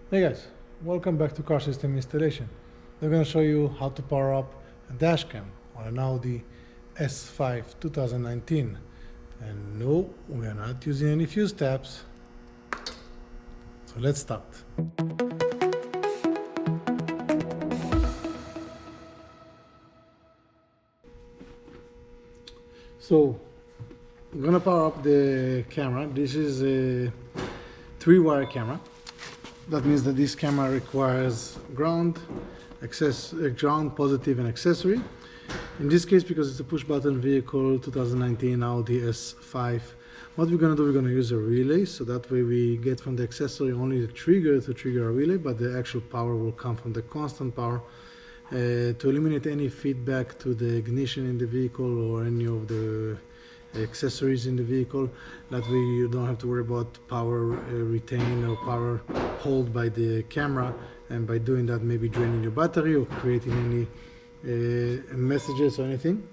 Hey guys, welcome back to Car System Installation. I'm going to show you how to power up a dash cam on an Audi S5 2019. And no, we are not using any fuse tabs. So let's start. So I'm going to power up the camera. This is a 3-wire camera. That means that this camera requires ground, ground, positive, and accessory. In this case, because it's a push-button vehicle, 2019 Audi S5, what we're going to do, we're going to use a relay, so that way we get from the accessory only the trigger to trigger a relay, but the actual power will come from the constant power to eliminate any feedback to the ignition in the vehicle or any of the accessories in the vehicle. That way you don't have to worry about power retain or power hold by the camera, and by doing that maybe draining your battery or creating any messages or anything.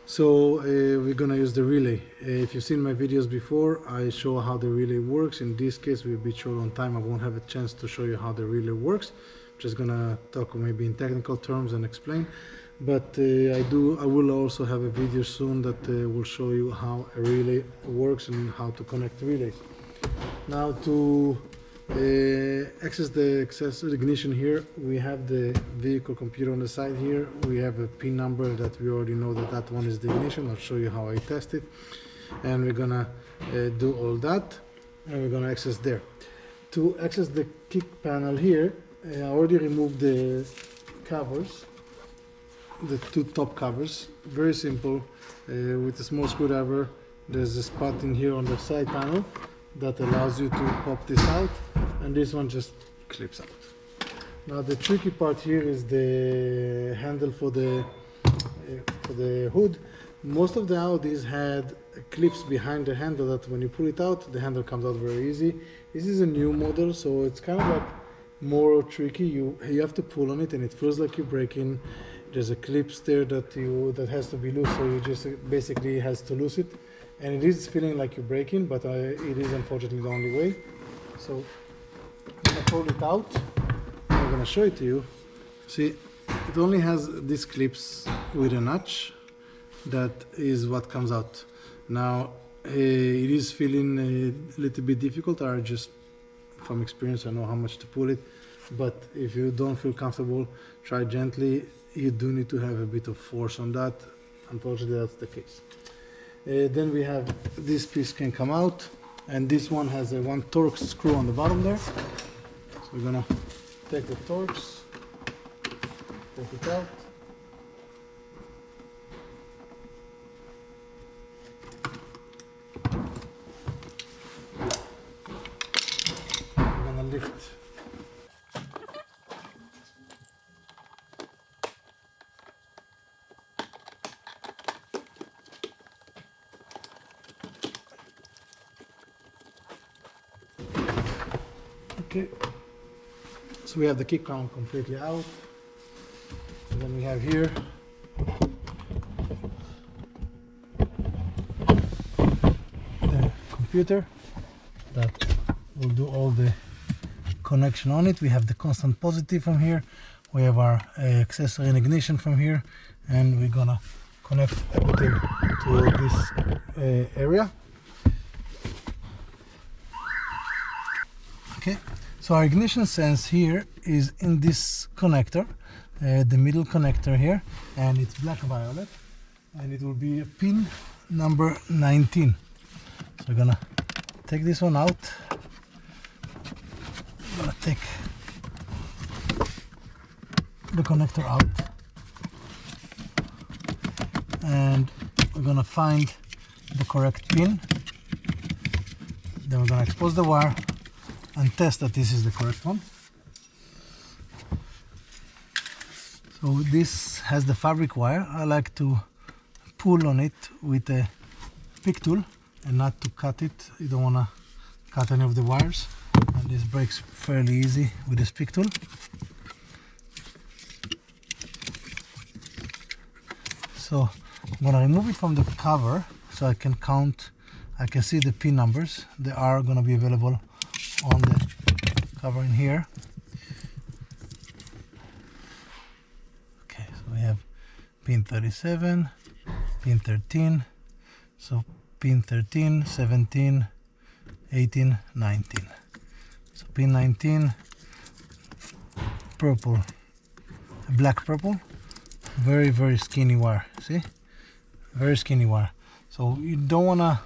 So we're gonna use the relay. If you've seen my videos before, I show how the relay works. In this case we'll be short on time, I won't have a chance to show you how the relay works. Just gonna talk maybe in technical terms and explain. But I will also have a video soon that will show you how a relay works and how to connect relays. Now to access the ignition here, we have the vehicle computer on the side here. We have a pin number that we already know that one is the ignition. I'll show you how I test it. And we're gonna do all that, and we're gonna access there. To access the kick panel here, I already removed the covers, the two top covers. Very simple. With a small screwdriver, there's a spot in here on the side panel that allows you to pop this out, and this one just clips out. Now the tricky part here is the handle for the hood. Most of the Audis had clips behind the handle that when you pull it out, the handle comes out very easy. This is a new model, so it's kind of like more tricky. You have to pull on it and it feels like you're braking. There's a clips there that has to be loose, so you just basically has to lose it, and it is feeling like you're braking, but it is unfortunately the only way. So I'm gonna pull it out. I'm gonna show it to you. See, it only has these clips with a notch. That is what comes out. Now it is feeling a little bit difficult. I just from experience I know how much to pull it, but if you don't feel comfortable, try gently. You do need to have a bit of force on that. Unfortunately, that's the case. Then we have this piece can come out, and this one has a one Torx screw on the bottom there. So we're gonna take the Torx, take it out. We're gonna lift. Okay, so we have the kick panel completely out, and then we have here the computer that will do all the connection on it. We have the constant positive from here, we have our accessory and ignition from here, and we're gonna connect everything to this area. Okay, so our ignition sense here is in this connector, the middle connector here, and it's black violet, and it will be a pin number 19. So we're gonna take this one out. I'm gonna take the connector out, and we're gonna find the correct pin. Then we're gonna expose the wire and test that this is the correct one. So this has the fabric wire. I like to pull on it with a pick tool and not to cut it. You don't want to cut any of the wires, and this breaks fairly easy with this pick tool. So I'm going to remove it from the cover so I can count. I can see the pin numbers. They are going to be available on the cover in here. pin 37, pin 13, so pin 13, 17, 18, 19. So pin 19, purple, black purple, very skinny wire, see? Very skinny wire. So you don't want to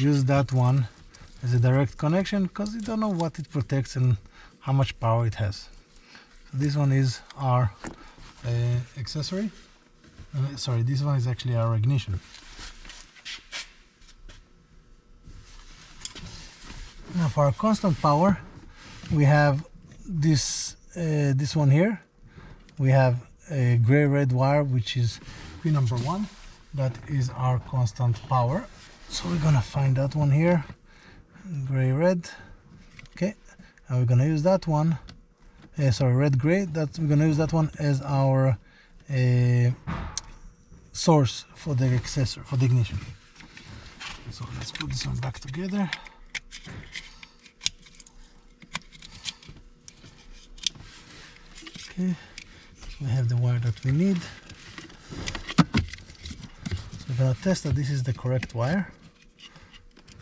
use that one as a direct connection because you don't know what it protects and how much power it has. So this one is our accessory. Sorry, this one is actually our ignition. Now for our constant power, we have this one here. We have a gray-red wire, which is pin number 1. That is our constant power. So we're gonna find that one here, gray-red. Okay, and we're gonna use that one. Sorry, red-gray. That we're gonna use that one as our source for the accessory, for the ignition. So let's put this one back together. Okay, we have the wire that we need. So we're gonna test that this is the correct wire.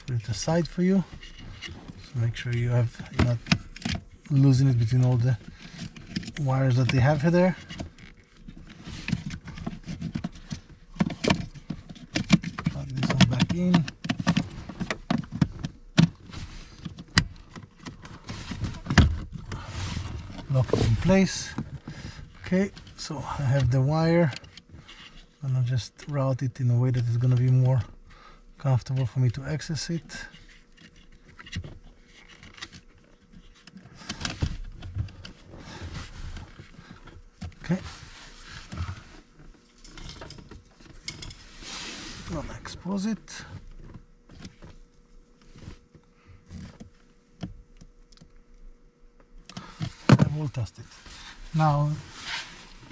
Put it aside for you. So make sure you're not losing it between all the wires that they have there. Plug this one back in. Lock it in place. Okay, so I have the wire. I'm gonna just route it in a way that is gonna be more comfortable for me to access it. Okay. Gonna expose it. We'll test it. Now,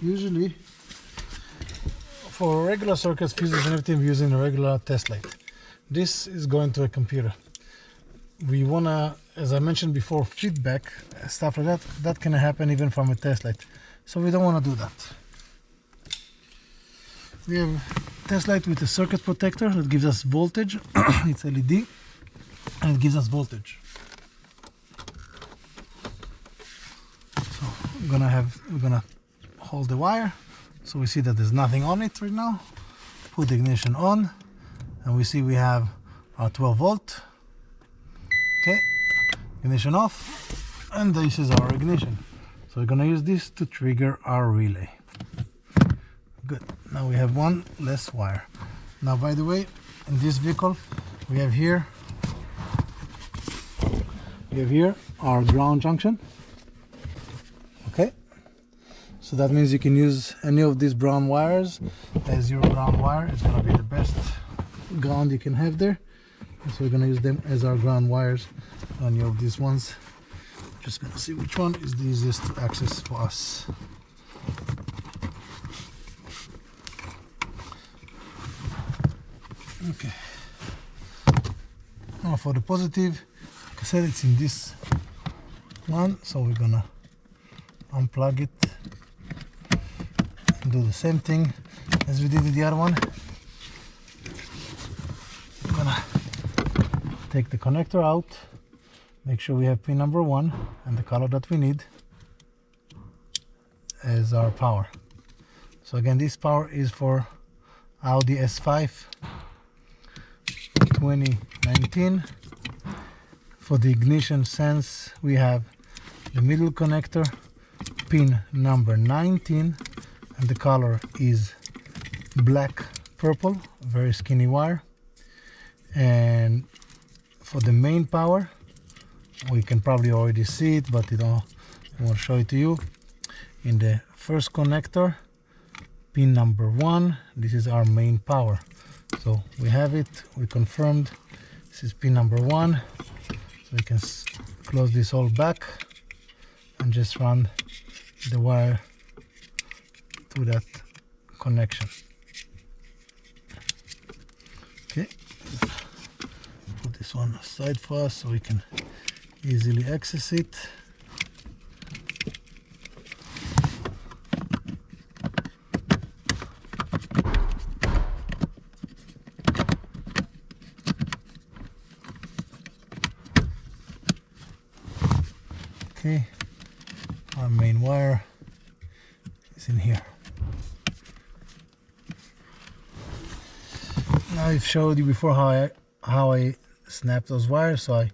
usually for regular circuits, fuses and everything, we're using a regular test light. This is going to a computer. We wanna, as I mentioned before, feedback, stuff like that, that can happen even from a test light. So we don't wanna do that. We have a test light with a circuit protector that gives us voltage. It's LED, and it gives us voltage. So we're gonna hold the wire. So we see that there's nothing on it right now. Put the ignition on, and we see we have our 12 volt. Okay, ignition off, and this is our ignition. So we're gonna use this to trigger our relay. Good, now we have one less wire. Now, by the way, in this vehicle, we have here our ground junction. Okay, so that means you can use any of these brown wires as your ground wire. It's gonna be the best ground you can have there. So we're gonna use them as our ground wires on any of these ones. Just gonna see which one is the easiest to access for us. Okay. Now for the positive, like I said, it's in this one, so we're gonna unplug it and do the same thing as we did with the other one. I'm gonna take the connector out, make sure we have pin number 1 and the color that we need as our power. So again, this power is for Audi S5 2019. For the ignition sense, we have the middle connector, pin number 19, and the color is black purple, very skinny wire. And for the main power, we can probably already see it, but I want to show it to you. In the first connector, pin number 1, this is our main power. So we have it, we confirmed this is pin number 1. So we can close this all back and just run the wire to that connection. Okay, put this one aside for us so we can easily access it. Okay, our main wire is in here. Now I've showed you before how I snap those wires, so I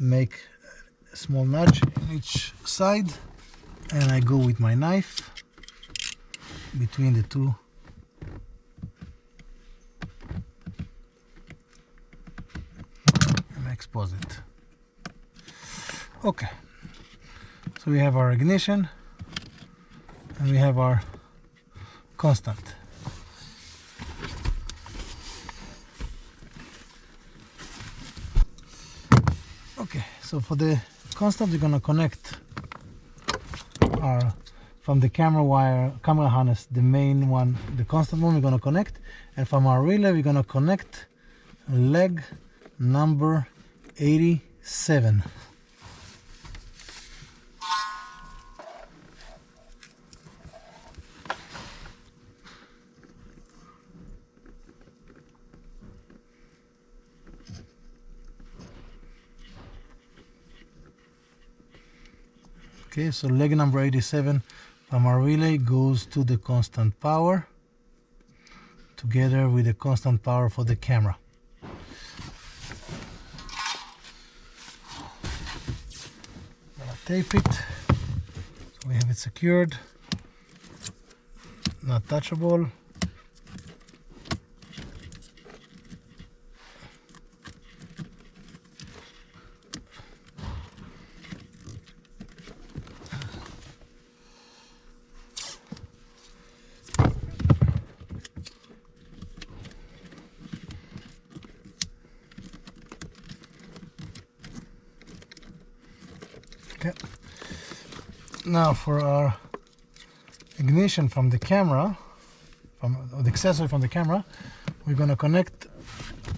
make a small nudge in each side and I go with my knife between the two and expose it. Okay, so we have our ignition and we have our constant. Okay, so for the constant we're gonna connect our from the camera harness, the main one, the constant one we're gonna connect, and from our relay we're gonna connect leg number 87. Okay, so leg number 87 from our relay goes to the constant power together with the constant power for the camera. I'm gonna tape it so we have it secured, not touchable. Okay. Now for our ignition from the camera, from the accessory from the camera, we're going to connect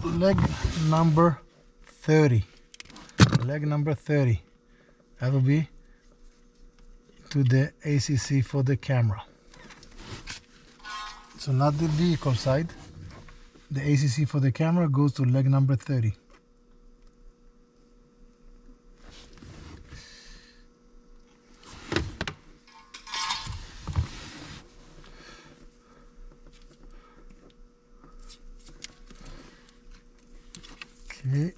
leg number 30. Leg number 30. That will be to the ACC for the camera. So not the vehicle side. The ACC for the camera goes to leg number 30. Okay.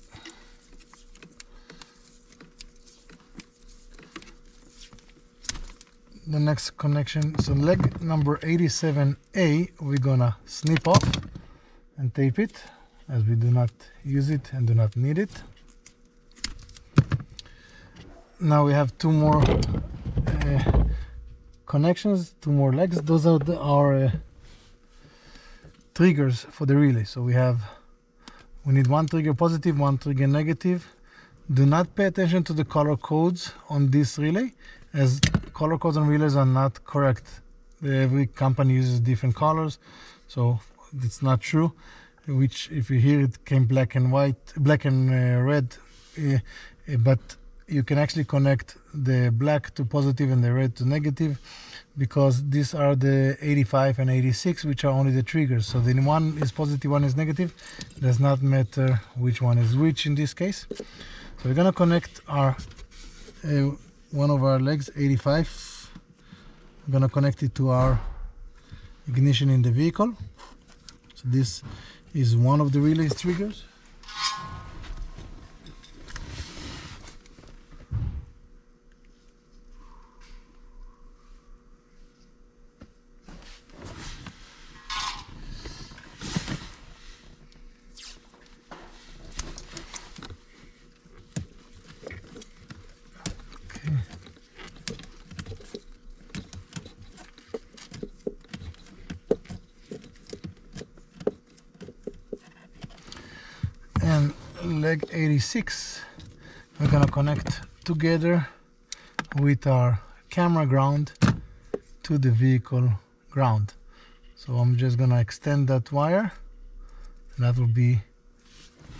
The next connection, so leg number 87A, we're gonna snip off and tape it, as we do not use it and do not need it. Now we have two more connections, two more legs. Those are our triggers for the relay. So we need one trigger positive, one trigger negative. Do not pay attention to the color codes on this relay, as color codes on relays are not correct. Every company uses different colors, so it's not true. Which, if you hear it came black and white, black and red, but you can actually connect the black to positive and the red to negative, because these are the 85 and 86, which are only the triggers. So then one is positive, one is negative. It does not matter which one is which in this case. So we're gonna connect our one of our legs, 85. I'm gonna connect it to our ignition in the vehicle. So this is one of the relay's triggers. And leg 86 we're gonna connect together with our camera ground to the vehicle ground. So I'm just gonna extend that wire, and that will be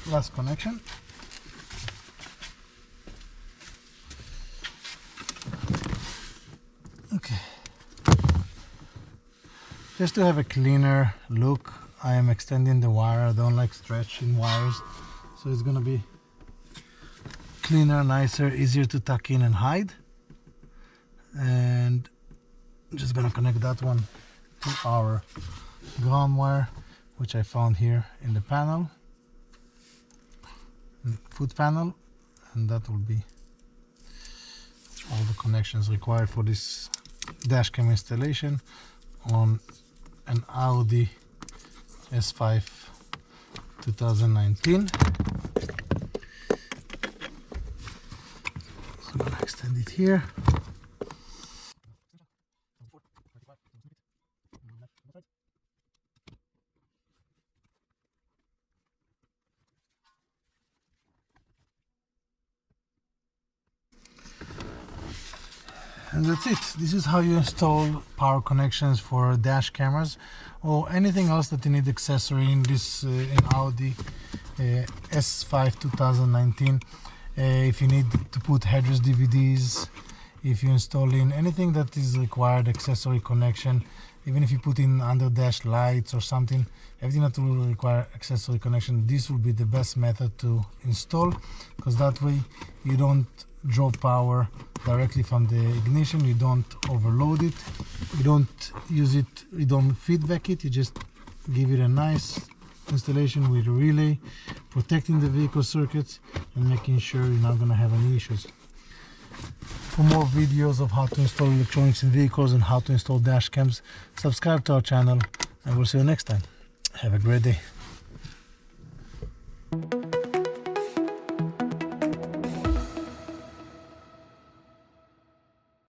last connection. Okay, just to have a cleaner look, I am extending the wire. I don't like stretching wires, so it's gonna be cleaner, nicer, easier to tuck in and hide. And I'm just gonna connect that one to our ground wire, which I found here in the panel, foot panel, and that will be all the connections required for this dash cam installation on an Audi S5 2019. So I'm gonna extend it here. And that's it. This is how you install power connections for dash cameras or anything else that you need accessory in this in Audi S5 2019. If you need to put headrest DVDs, if you install in anything that is required accessory connection, even if you put in under dash lights or something, everything that will require accessory connection, this will be the best method to install, because that way you don't draw power directly from the ignition, you don't overload it, you don't use it, you don't feedback it, you just give it a nice installation with a relay, protecting the vehicle circuits and making sure you're not going to have any issues. For more videos of how to install electronics in vehicles and how to install dash cams, subscribe to our channel, and we'll see you next time. Have a great day.